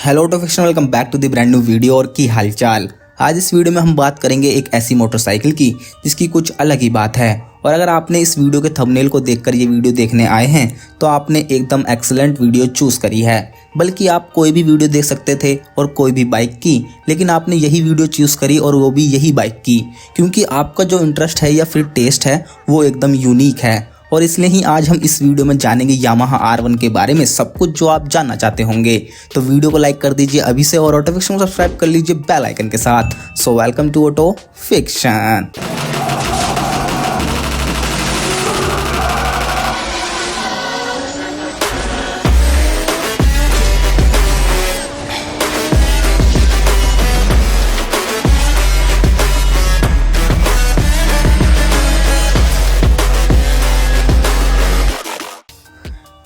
Hello Autofiction, welcome back to the brand new video. और की हालचाल। आज इस वीडियो में हम बात करेंगे एक ऐसी मोटरसाइकिल की जिसकी कुछ अलग ही बात है। और अगर आपने इस वीडियो के थंबनेल को देखकर ये वीडियो देखने आए हैं तो आपने एकदम एक्सीलेंट वीडियो चूज करी है। बल्कि आप कोई भी वीडियो देख सकते थे और कोई भी बाइक की, लेकिन आपने यही वीडियो चूज करी और वो भी यही बाइक की, क्योंकि आपका जो इंटरेस्ट है या फिर टेस्ट है वो एकदम यूनिक है। और इसलिए ही आज हम इस वीडियो में जानेंगे यामाहा R1 के बारे में सब कुछ जो आप जानना चाहते होंगे। तो वीडियो को लाइक कर दीजिए अभी से और ऑटो फिक्शन को सब्सक्राइब कर लीजिए बेल आइकन के साथ। So welcome to auto fiction.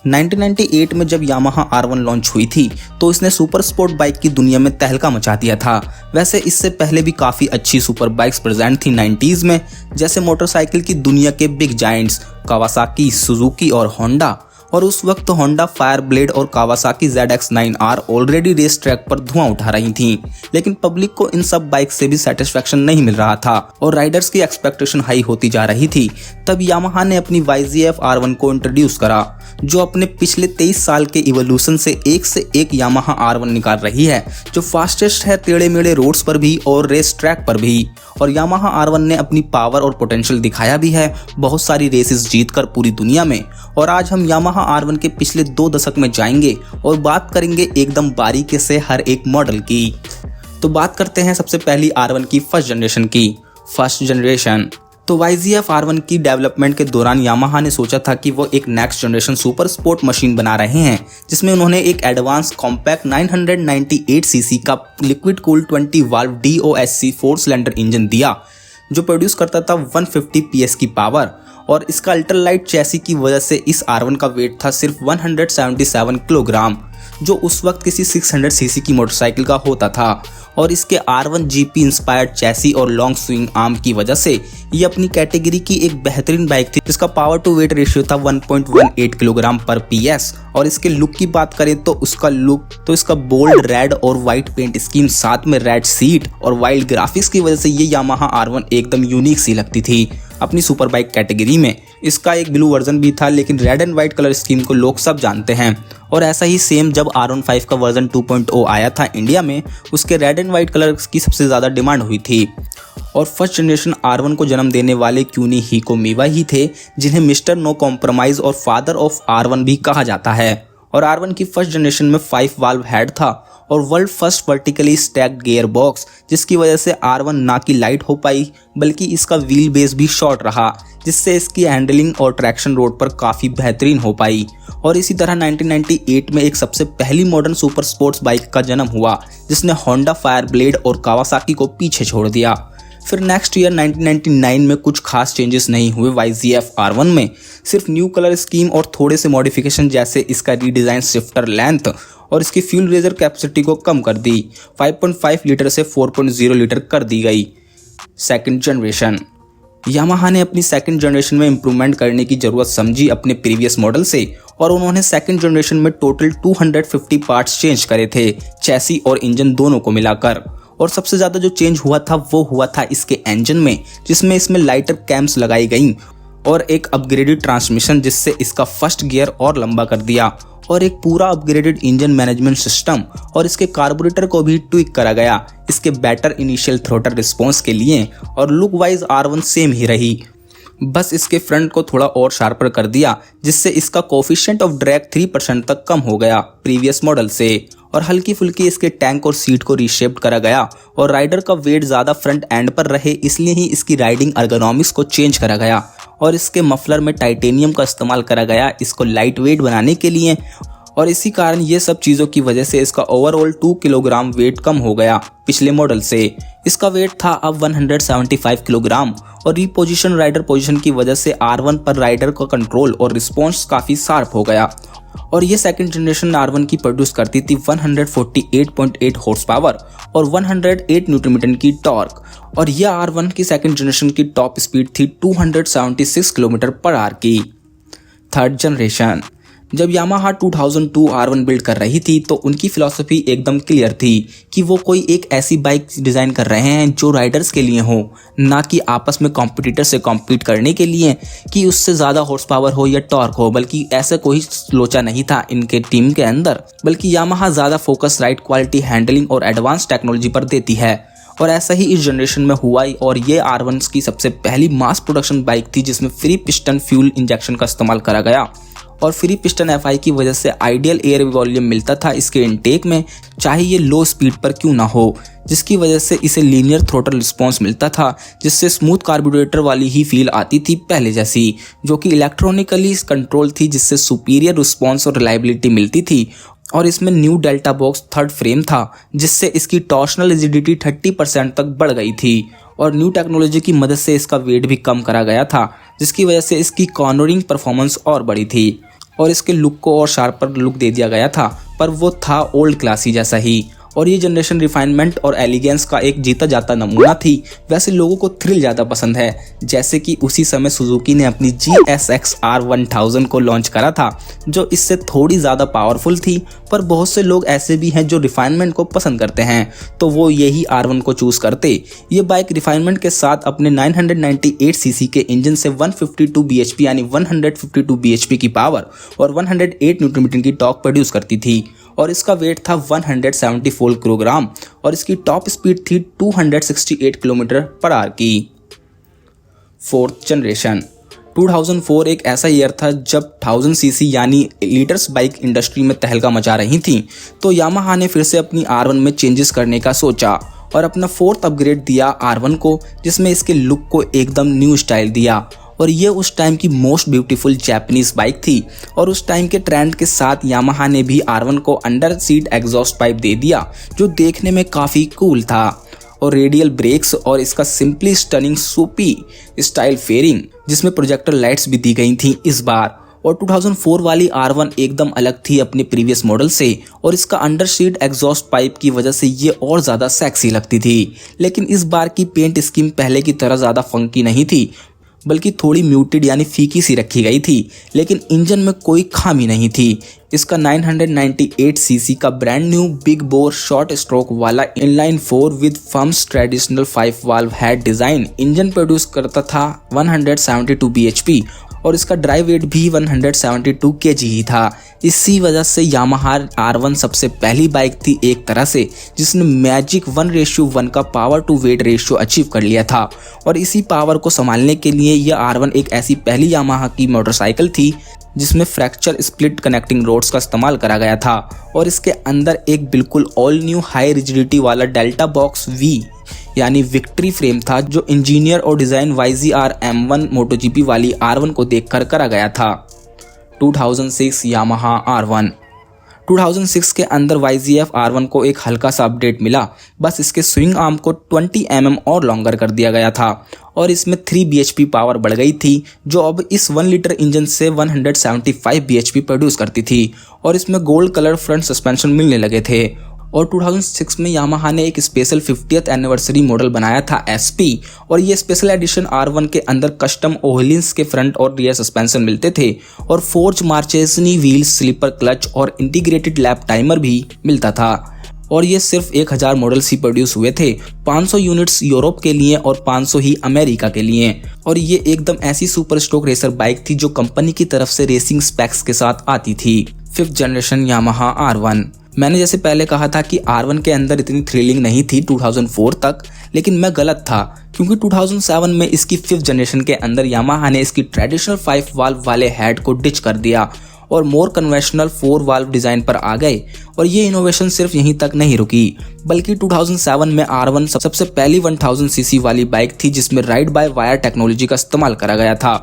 1998 में जब यामाहा R1 लॉन्च हुई थी तो इसने सुपर स्पोर्ट बाइक की दुनिया में तहलका मचा दिया था। वैसे इससे पहले भी काफ़ी अच्छी सुपर बाइक्स प्रेजेंट थी 90s में, जैसे मोटरसाइकिल की दुनिया के बिग जायंट्स कावासाकी, सुजुकी और होंडा। और उस वक्त होंडा फायर ब्लेड और Kawasaki ZX9R already race track पर धुआं उठा रही थीं, लेकिन पब्लिक को इन सब बाइक से भी सेटिस्फेक्शन नहीं मिल रहा था और राइडर्स की एक्सपेक्टेशन हाई होती जा रही थी। तब यामाहा ने अपनी YZF R1 को इंट्रोड्यूस करा, जो अपने पिछले 23 साल के इवोल्यूशन से एक यामाहा R1 निकाल रही है, जो फास्टेस्ट है टेढ़े मेढ़े रोड्स पर भी और रेस ट्रैक पर भी। और यामाहा R1 ने अपनी पावर और पोटेंशियल दिखाया भी है, बहुत सारी रेसेस जीतकर पूरी दुनिया में। और आज हम यामाहा R1 के पिछले 2 दशक में जाएंगे और बात करेंगे एकदम बारीकी से हर एक मॉडल की। तो बात करते हैं सबसे पहली R1 की फर्स्ट जनरेशन। तो YZF R1 की डेवलपमेंट के दौरान यामाहा ने सोचा था कि वो एक next generation super sport machine बना रहे हैं, जिसमें उन्होंने एक एडवांस कॉम्पैक्ट 998 सीसी का liquid cooled 20 valve DOSC 4 cylinder engine दिया, जो प्रोड्यूस करता था 150 PS की पावर। और इसका अल्ट्रालाइट चैसी की वजह से इस R1 का वेट था सिर्फ 177 किलोग्राम, जो उस वक्त किसी 600 सीसी की मोटरसाइकिल का होता था। और इसके R1 GP इंस्पायर्ड चैसी और लॉन्ग स्विंग आर्म की वजह से ये अपनी कैटेगरी की एक बेहतरीन बाइक थी, जिसका पावर टू वेट रेशियो था 1.18 किलोग्राम पर PS। और इसके लुक की बात करें तो इसका बोल्ड रेड और वाइट पेंट स्कीम, साथ में रेड सीट और वाइल्ड ग्राफिक्स की वजह से ये यामाहा R1 एकदम यूनिक सी लगती थी अपनी सुपर बाइक कैटेगरी में। इसका एक ब्लू वर्जन भी था, लेकिन red and white colour scheme को लोग सब जानते हैं। और ऐसा ही सेम जब R15 का वर्जन 2.0 आया था इंडिया में, उसके रेड एंड व्हाइट कलर की सबसे ज़्यादा डिमांड हुई थी। और फर्स्ट जनरेशन R1 को जन्म देने वाले क्यूनिहिको मिवा ही थे, जिन्हें मिस्टर नो कॉम्प्रोमाइज और फादर ऑफ R1 भी कहा जाता है। और R1 की फर्स्ट जनरेशन में 5 वाल्व हेड था और world first vertically stacked gear box, जिसकी वजह से R1 ना कि लाइट हो पाई बल्कि इसका व्हील बेस भी शॉर्ट रहा, जिससे इसकी हैंडलिंग और ट्रैक्शन रोड पर काफ़ी बेहतरीन हो पाई। और इसी तरह 1998 में एक सबसे पहली मॉडर्न सुपर स्पोर्ट्स बाइक का जन्म हुआ, जिसने होंडा फायर ब्लेड और कावासाकी को पीछे छोड़ दिया। फिर नेक्स्ट ईयर 1999 में कुछ खास चेंजेस नहीं हुए YZF R1 में, सिर्फ न्यू कलर स्कीम और थोड़े से मॉडिफिकेशन, जैसे इसका रीडिज़ाइन शिफ्टर लेंथ और इसकी फ्यूल रेजर कैपेसिटी को कम कर दी, 5.5 लीटर से 4.0 लीटर कर दी गई। Second generation. यामाहा ने अपनी सेकंड जनरेशन में इंप्रूवमेंट करने की ज़रूरत समझी अपने प्रीवियस मॉडल से, और उन्होंने सेकंड जनरेशन में टोटल 250 पार्ट्स चेंज करे थे, चैसी और इंजन दोनों को मिलाकर। और सबसे ज़्यादा जो चेंज हुआ था वो हुआ था इसके इंजन में, जिसमें इसमें लाइटर कैम्स लगाई गई और एक अपग्रेडेड ट्रांसमिशन, जिससे इसका फर्स्ट गियर और लंबा कर दिया, और एक पूरा अपग्रेडेड इंजन मैनेजमेंट सिस्टम। और इसके कार्बोरेटर को भी ट्विक करा गया इसके बेटर इनिशियल थ्रोटल रिस्पॉन्स के लिए। और लुक वाइज R1 सेम ही रही, बस इसके फ्रंट को थोड़ा और शार्पर कर दिया, जिससे इसका कोफिशिएंट ऑफ ड्रैग 3% तक कम हो गया प्रीवियस मॉडल से। और हल्की फुल्की इसके टैंक और सीट को रीशेप्ड करा गया, और राइडर का वेट ज़्यादा फ्रंट एंड पर रहे, इसलिए ही इसकी राइडिंग अर्गोनॉमिक्स को चेंज करा गया। और इसके मफलर में टाइटेनियम का इस्तेमाल करा गया इसको लाइट वेट बनाने के लिए। और इसी कारण ये सब चीज़ों की वजह से इसका ओवरऑल 2 किलोग्राम वेट कम हो गया पिछले मॉडल से। इसका वेट था अब 175 किलोग्राम। और रीपोजिशन राइडर पोजीशन की वजह से R1 पर राइडर का कंट्रोल और रिस्पॉन्स काफ़ी शार्प हो गया। और ये सेकंड जनरेशन R1 की प्रोड्यूस करती थी 148.8 हॉर्स पावर और 108 न्यूटन मीटर की टॉर्क। और यह R1 की सेकंड जनरेशन की टॉप स्पीड थी 276 किलोमीटर पर आवर की। Third generation. जब यामाहा 2002 R1 बिल्ड कर रही थी तो उनकी फिलॉसफी एकदम क्लियर थी कि वो कोई एक ऐसी बाइक डिज़ाइन कर रहे हैं जो राइडर्स के लिए हो, ना कि आपस में कॉम्पिटिटर से कॉम्पीट करने के लिए कि उससे ज़्यादा हॉर्स पावर हो या टॉर्क हो, बल्कि ऐसा कोई लोचा नहीं था इनके टीम के अंदर। बल्कि यामाहा ज़्यादा फोकस राइड क्वालिटी, हैंडलिंग और एडवांस टेक्नोलॉजी पर देती है। और ऐसा ही इस जनरेशन में हुआ और ये R1 की सबसे पहली मास प्रोडक्शन बाइक थी जिसमें फ्री पिस्टन फ्यूल इंजेक्शन का इस्तेमाल करा गया। और फ्री पिस्टन FI की वजह से आइडियल एयर वॉल्यूम मिलता था इसके इनटेक में, चाहे ये लो स्पीड पर क्यों ना हो, जिसकी वजह से इसे लीनियर थ्रोटल रिस्पॉन्स मिलता था, जिससे स्मूथ कार्बोरेटर वाली ही फील आती थी पहले जैसी, जो कि इलेक्ट्रॉनिकली कंट्रोल थी, जिससे सुपीरियर रिस्पॉन्स और रिलायबिलिटी मिलती थी। और इसमें new delta box third frame था, जिससे इसकी टॉर्शनल रिजिडिटी 30% तक बढ़ गई थी। और न्यू टेक्नोलॉजी की मदद से इसका वेट भी कम करा गया था, जिसकी वजह से इसकी कॉर्नरिंग परफॉर्मेंस और बढ़ी थी। और इसके लुक को और शार्पर लुक दे दिया गया था, पर वो था ओल्ड क्लासी जैसा ही। और ये जनरेशन रिफाइनमेंट और एलिगेंस का एक जीता जाता नमूना थी। वैसे लोगों को थ्रिल ज़्यादा पसंद है, जैसे कि उसी समय सुजुकी ने अपनी GSX R1000 को लॉन्च करा था, जो इससे थोड़ी ज़्यादा पावरफुल थी। पर बहुत से लोग ऐसे भी हैं जो रिफाइनमेंट को पसंद करते हैं, तो वो यही R1 को चूज़ करते। ये बाइक रिफाइनमेंट के साथ अपने 998 सीसी के इंजन से 152 bhp यानी 152 bhp की पावर और 108 न्यूटन मीटर की टॉर्क प्रोड्यूस करती थी। और इसका वेट था 174 किलोग्राम और इसकी टॉप स्पीड थी 268 किलोमीटर पर आवर की। फोर्थ जनरेशन 2004 एक ऐसा ईयर था जब 1000 सीसी यानी लीटर्स बाइक इंडस्ट्री में तहलका मचा रही थी। तो यामाहा ने फिर से अपनी R1 में चेंजेस करने का सोचा और अपना फोर्थ अपग्रेड दिया R1 को, जिसमें इसके लुक को एकदम न्यू स्टाइल दिया। और ये उस टाइम की मोस्ट ब्यूटीफुल जापानीज बाइक थी। और उस टाइम के ट्रेंड के साथ यामाहा ने भी R1 को अंडर सीट एग्जॉस्ट पाइप दे दिया, जो देखने में काफ़ी कूल था। और रेडियल ब्रेक्स और इसका सिंपली स्टनिंग सूपी स्टाइल फेयरिंग, जिसमें प्रोजेक्टर लाइट्स भी दी गई थी इस बार। और 2004 वाली R1 एकदम अलग थी अपने प्रीवियस मॉडल से, और इसका अंडर सीट एग्जॉस्ट पाइप की वजह से ये और ज़्यादा सेक्सी लगती थी। लेकिन इस बार की पेंट स्कीम पहले की तरह ज़्यादा फंकी नहीं थी, बल्कि थोड़ी म्यूटेड यानी फीकी सी रखी गई थी। लेकिन इंजन में कोई खामी नहीं थी। इसका 998 सीसी का brand new big bore short stroke वाला inline 4 with firms traditional 5 valve head design engine produce करता था 172 bhp और इसका ड्राइव वेट भी 172 kg ही था। इसी वजह से यामाहा R1 सबसे पहली बाइक थी एक तरह से जिसने मैजिक 1:1 का power to weight ratio achieve कर लिया था। और इसी पावर को संभालने के लिए यह R1 एक ऐसी पहली यामाहा की मोटरसाइकिल थी जिसमें फ्रैक्चर स्प्लिट कनेक्टिंग रोड्स का इस्तेमाल करा गया था। और इसके अंदर एक बिल्कुल ऑल न्यू हाई रिजिडिटी वाला डेल्टा बॉक्स V यानी विक्ट्री फ्रेम था, जो इंजीनियर और डिज़ाइन YZR M1 MotoGP वाली R1 को देखकर करा गया था। 2006 यामाहा R1 2006 के अंदर YZF R1 को एक हल्का सा अपडेट मिला, बस इसके स्विंग आर्म को 20 mm और लॉन्गर कर दिया गया था और इसमें 3 bhp पावर बढ़ गई थी, जो अब इस 1 लीटर इंजन से 175 bhp प्रोड्यूस करती थी। और इसमें गोल्ड कलर फ्रंट सस्पेंशन मिलने लगे थे। और 2006 में यामाहा ने एक स्पेशल 50th एनिवर्सरी मॉडल बनाया था SP, और ये स्पेशल एडिशन R1 के अंदर कस्टम ओहलिन्स के फ्रंट और रियर सस्पेंशन मिलते थे और फोर्ज मार्चेसनी व्हील्स, स्लीपर क्लच और इंटीग्रेटेड लैप टाइमर भी मिलता था। और ये सिर्फ 1000 मॉडल्स ही प्रोड्यूस हुए थे, 500 यूनिट्स यूरोप के लिए और 500 ही अमेरिका के लिए। और ये एकदम ऐसी सुपर स्टॉक रेसर बाइक थी जो कंपनी की तरफ से रेसिंग स्पेक्स के साथ आती थी। 5th generation Yamaha R1। मैंने जैसे पहले कहा था कि R1 के अंदर इतनी थ्रिलिंग नहीं थी 2004 तक, लेकिन मैं गलत था, क्योंकि 2007 में इसकी 5th जनरेशन के अंदर यामाहा ने इसकी ट्रेडिशनल 5 वाल्व वाले हेड को डिच कर दिया और मोर कन्वेंशनल 4 वाल्व डिज़ाइन पर आ गए। और ये इनोवेशन सिर्फ यहीं तक नहीं रुकी, बल्कि 2007 में R1 सबसे पहली 1000 सीसी वाली बाइक थी जिसमें राइड बाय वायर टेक्नोलॉजी का इस्तेमाल करा गया था।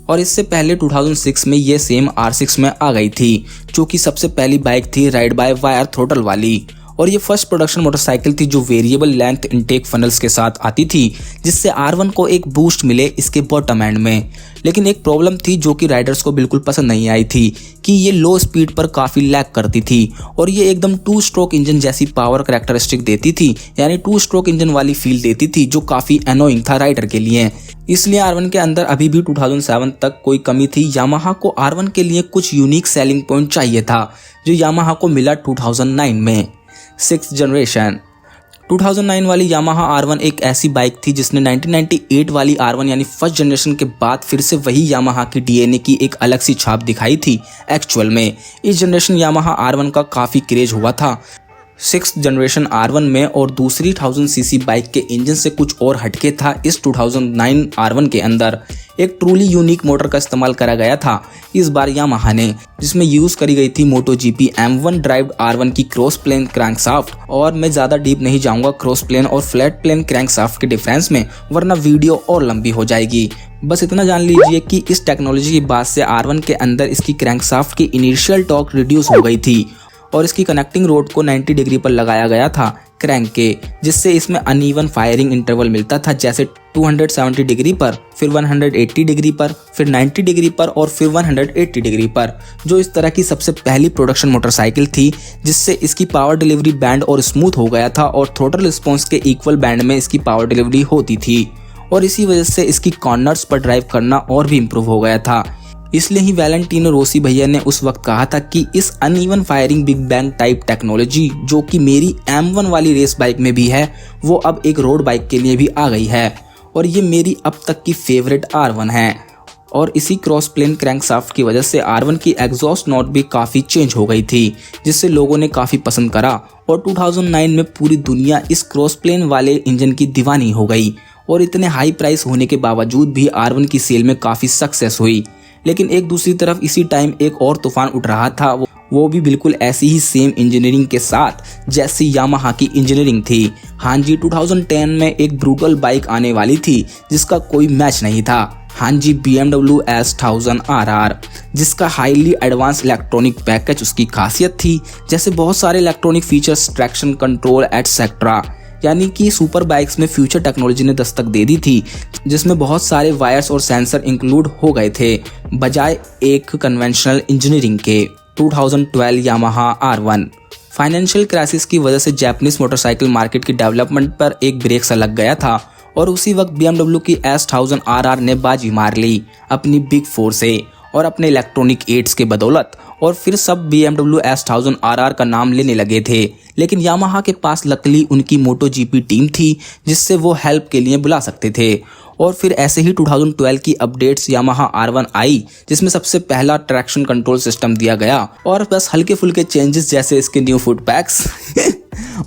और इससे पहले 2006 में ये सेम R6 में आ गई थी, जो कि सबसे पहली बाइक थी राइड बाय वायर थ्रोटल वाली। और ये फर्स्ट प्रोडक्शन मोटरसाइकिल थी जो वेरिएबल लेंथ इनटेक फनल्स के साथ आती थी, जिससे R1 को एक बूस्ट मिले इसके बॉटम एंड में। लेकिन एक प्रॉब्लम थी जो कि राइडर्स को बिल्कुल पसंद नहीं आई थी कि ये लो स्पीड पर काफ़ी लैग करती थी और ये एकदम 2 स्ट्रोक इंजन जैसी पावर कैरेक्टरिस्टिक देती थी, यानी 2 स्ट्रोक इंजन वाली फील देती थी जो काफ़ी एनोइंग था राइडर के लिए। इसलिए R1 के अंदर अभी भी 2007 तक कोई कमी थी। यामाहा को R1 के लिए कुछ यूनिक सेलिंग पॉइंट चाहिए था जो यामाहा को मिला 2009 में। 6th जनरेशन 2009 वाली यामाहा R1 एक ऐसी बाइक थी जिसने 1998 वाली R1 यानी फर्स्ट जनरेशन के बाद फिर से वही यामाहा की डीएनए की एक अलग सी छाप दिखाई थी। एक्चुअल में इस जनरेशन यामाहा R1 का काफ़ी क्रेज हुआ था 6th जनरेशन R1 में, और दूसरी 1000 सीसी बाइक के इंजन से कुछ और हटके था इस 2009 R1 के अंदर। एक ट्रूली यूनिक मोटर का इस्तेमाल करा गया था इस बार यामाहा ने, जिसमें यूज़ करी गई थी MotoGP M1 ड्राइव्ड R1 की क्रॉस प्लेन क्रैंकशाफ्ट। और मैं ज़्यादा डीप नहीं जाऊंगा क्रॉस प्लेन और फ्लैट प्लेन क्रैंकशाफ्ट के डिफरेंस में, वरना वीडियो और लंबी हो जाएगी। बस इतना जान लीजिए कि इस टेक्नोलॉजी की बाद से R1 के अंदर इसकी क्रैंकशाफ्ट की इनिशियल टॉर्क रिड्यूस हो गई थी और इसकी कनेक्टिंग रोड को 90 डिग्री पर लगाया गया था क्रैंक के, जिससे इसमें अनइवन फायरिंग इंटरवल मिलता था, जैसे 270 डिग्री पर, फिर 180 डिग्री पर, फिर 90 डिग्री पर और फिर 180 डिग्री पर, जो इस तरह की सबसे पहली प्रोडक्शन मोटरसाइकिल थी जिससे इसकी पावर डिलीवरी बैंड और स्मूथ हो गया था और थ्रोटल रिस्पॉन्स के इक्वल बैंड में इसकी पावर डिलीवरी होती थी और इसी वजह से इसकी कॉर्नर्स पर ड्राइव करना और भी इम्प्रूव हो गया था। इसलिए ही वैलेंटिनो रोसी भैया ने उस वक्त कहा था कि इस uneven firing big bang type technology जो कि मेरी M1 वाली रेस बाइक में भी है, वो अब एक रोड बाइक के लिए भी आ गई है और ये मेरी अब तक की फेवरेट R1 है। और इसी क्रॉस प्लेन क्रैंकशाफ्ट की वजह से R1 की एग्जॉस्ट नोट भी काफ़ी चेंज हो गई थी, जिससे लोगों ने काफ़ी पसंद करा और 2009 में पूरी दुनिया इस क्रॉस प्लेन वाले इंजन की दीवानी हो गई और इतने हाई प्राइस होने के बावजूद भी R1 की सेल में काफ़ी सक्सेस हुई। लेकिन एक दूसरी तरफ इसी टाइम एक और तूफान उठ रहा था, वो भी बिल्कुल ऐसी ही सेम इंजीनियरिंग के साथ जैसी यामाहा की इंजीनियरिंग थी। हाँ जी, 2010 में एक ब्रूटल बाइक आने वाली थी जिसका कोई मैच नहीं था। हाँ जी, BMW S1000 RR, जिसका हाईली एडवांस इलेक्ट्रॉनिक पैकेज उसकी खासियत थी, जैसे बहुत सारे electronic features, traction control etcetera, यानी कि सुपर बाइक्स में फ्यूचर टेक्नोलॉजी ने दस्तक दे दी थी, जिसमें बहुत सारे वायर्स और सेंसर इंक्लूड हो गए थे बजाय एक कन्वेंशनल इंजीनियरिंग के। 2012 यामाहा R1 फाइनेंशियल क्राइसिस की वजह से जापानीज मोटरसाइकिल मार्केट की डेवलपमेंट पर एक ब्रेक सा लग गया था और उसी वक्त BMW की S1000 RR ने बाजी मार ली अपनी बिग 4 से और अपने इलेक्ट्रॉनिक एड्स के बदौलत, और फिर सब BMW S1000 RR का नाम लेने लगे थे। लेकिन यामाहा के पास लकली उनकी MotoGP टीम थी जिससे वो हेल्प के लिए बुला सकते थे। और फिर ऐसे ही 2012 की अपडेट्स यामाहा R1 आई, जिसमें सबसे पहला ट्रैक्शन कंट्रोल सिस्टम दिया गया और बस हल्के फुल्के चेंजेस जैसे इसके न्यू फुट पैक्स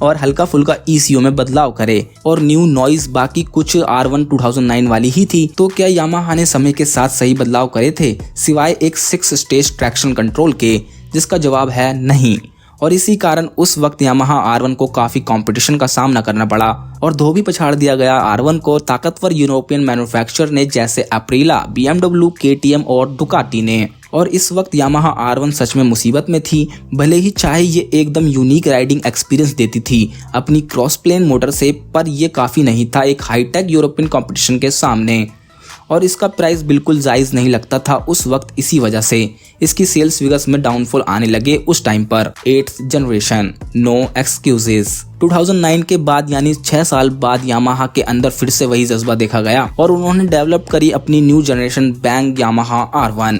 और हल्का फुल्का ECU में बदलाव करे और न्यू नॉइज, बाकी कुछ R1 2009 वाली ही थी। तो क्या यामाहा ने समय के साथ सही बदलाव करे थे सिवाय एक 6 स्टेज ट्रैक्शन कंट्रोल के? जिसका जवाब है नहीं। और इसी कारण उस वक्त यामाहा R1 को काफी कंपटीशन का सामना करना पड़ा और धोबी पछाड़ दिया गया R1 को ताकतवर यूरोपियन मैन्युफैक्चरर ने, जैसे अप्रिला, BMW, KTM और डुकाटी ने। और इस वक्त यामाहा R1 सच में मुसीबत में थी, भले ही चाहे ये एकदम यूनिक राइडिंग एक्सपीरियंस देती थी अपनी क्रॉस प्लेन मोटर से, पर ये काफ़ी नहीं था एक हाईटेक यूरोपियन कंपटीशन के सामने। और इसका प्राइस बिल्कुल जायज़ नहीं लगता था उस वक्त, इसी वजह से इसकी सेल्स फिगर्स में डाउनफॉल आने लगे उस टाइम पर। 8th जनरेशन, नो एक्सक्यूजेस 2009 के बाद यानी 6 साल बाद यामाहा के अंदर फिर से वही जज्बा देखा गया और उन्होंने डेवलप करी अपनी new generation bang Yamaha R1।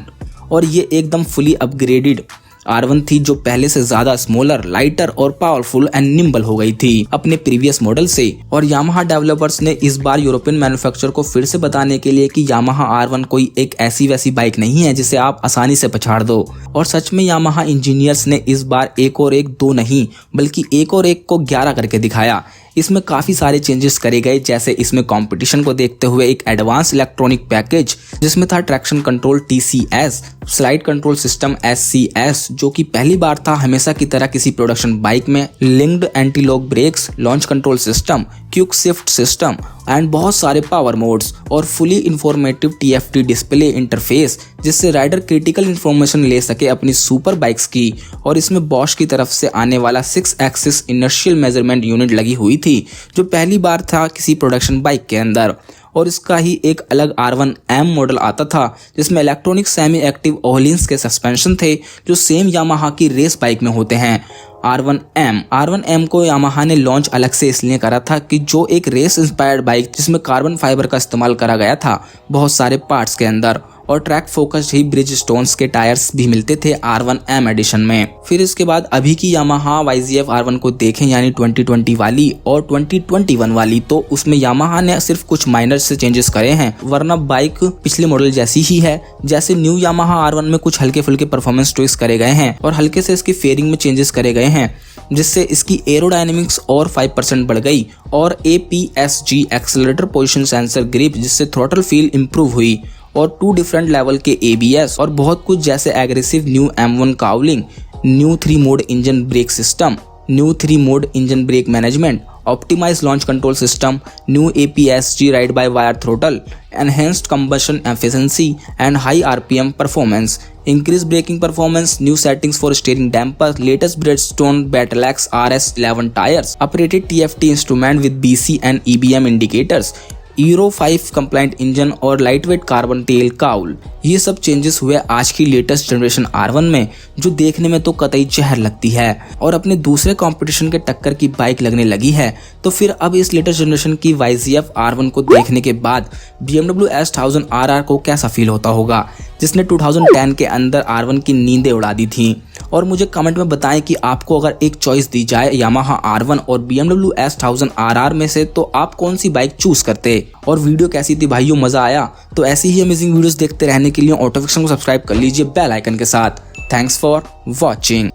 और ये एकदम फुली अपग्रेडेड R1 थी जो पहले से ज्यादा स्मॉलर, लाइटर और पावरफुल एंड निम्बल हो गई थी अपने प्रीवियस मॉडल से। और यामाहा डेवलपर्स ने इस बार यूरोपियन मैन्युफैक्चरर को फिर से बताने के लिए कि यामाहा R1 कोई एक ऐसी वैसी बाइक नहीं है जिसे आप आसानी से पछाड़ दो। और सच में यामाहा इंजीनियर्स ने इस बार एक और एक दो नहीं बल्कि एक और एक को 11 करके दिखाया। इसमें काफ़ी सारे चेंजेस करे गए, जैसे इसमें कंपटीशन को देखते हुए एक एडवांस इलेक्ट्रॉनिक पैकेज जिसमें था traction control TCS, slide control system SCS जो कि पहली बार था हमेशा की तरह किसी प्रोडक्शन बाइक में, linked anti lock brakes, launch control system, quick shift system, and बहुत सारे पावर मोड्स और fully informative TFT display interface, जिससे राइडर क्रिटिकल इंफॉर्मेशन ले सके अपनी सुपर बाइक्स की। और इसमें बॉश की तरफ से आने वाला 6 एक्सिस इनर्शियल मेजरमेंट यूनिट लगी हुई थी, जो पहली बार था किसी प्रोडक्शन बाइक के अंदर। और इसका ही एक अलग R1M मॉडल आता था, जिसमें इलेक्ट्रॉनिक सेमी एक्टिव ओहलिन्स के सस्पेंशन थे, जो सेम यामाहा की रेस बाइक में होते हैं। R1M को यामाहा ने लॉन्च अलग से इसलिए करा था कि जो एक रेस इंस्पायर्ड बाइक जिसमें कार्बन फाइबर का इस्तेमाल करा गया था बहुत सारे पार्ट्स के अंदर, और ट्रैक फोकस्ड ही ब्रिज स्टोन्स के टायर्स भी मिलते थे R1M एडिशन में। फिर इसके बाद अभी की यामाहा YZF R1 को देखें, यानी 2020 वाली और 2021 वाली, तो उसमें यामाहा ने सिर्फ कुछ माइनर से चेंजेस करे हैं, वरना बाइक पिछले मॉडल जैसी ही है। जैसे न्यू यामाहा R1 में कुछ हल्के फुल्के परफॉर्मेंस ट्विक्स करे गए हैं और हल्के से इसकी फेयरिंग में चेंजेस करे गए हैं, जिससे इसकी एरोडायनेमिक्स और 5% बढ़ गई, और APS-G accelerator position sensor grip, जिससे थ्रॉटल फील इंप्रूव हुई, और 2 डिफरेंट लेवल के ABS और बहुत कुछ, जैसे aggressive new M1 cowling, new 3 mode engine brake system, new 3 mode engine brake management, optimise launch control system, new APS-G ride by wire throttle, enhanced combustion efficiency and high RPM performance, increased braking performance, new settings for steering damper, latest Bridgestone Battleax RS11 tires, upgraded TFT instrument with BC and EBM indicators, Euro 5 complaint engine और lightweight carbon tell cowl. ये सब changes हुए आज की latest generation R1 में, जो देखने में तो कतई जहर लगती है और अपने दूसरे कंपटीशन के टक्कर की बाइक लगने लगी है। तो फिर अब इस लेटेस्ट जनरेशन की YZF R1 को देखने के बाद BMW S1000 RR को कैसा फील होता होगा, जिसने 2010 के अंदर R1 की नींदें उड़ा दी थी। और मुझे कमेंट में बताएं कि आपको अगर एक चॉइस दी जाए यामाहा R1 और BMW S1000 RR में से, तो आप कौन सी बाइक चूज करते। और वीडियो कैसी थी भाइयों, मजा आया? तो ऐसी ही अमेजिंग वीडियोस देखते रहने के लिए ऑटोफिक्शन को सब्सक्राइब कर लीजिए बेल आइकन के साथ। Thanks for watching.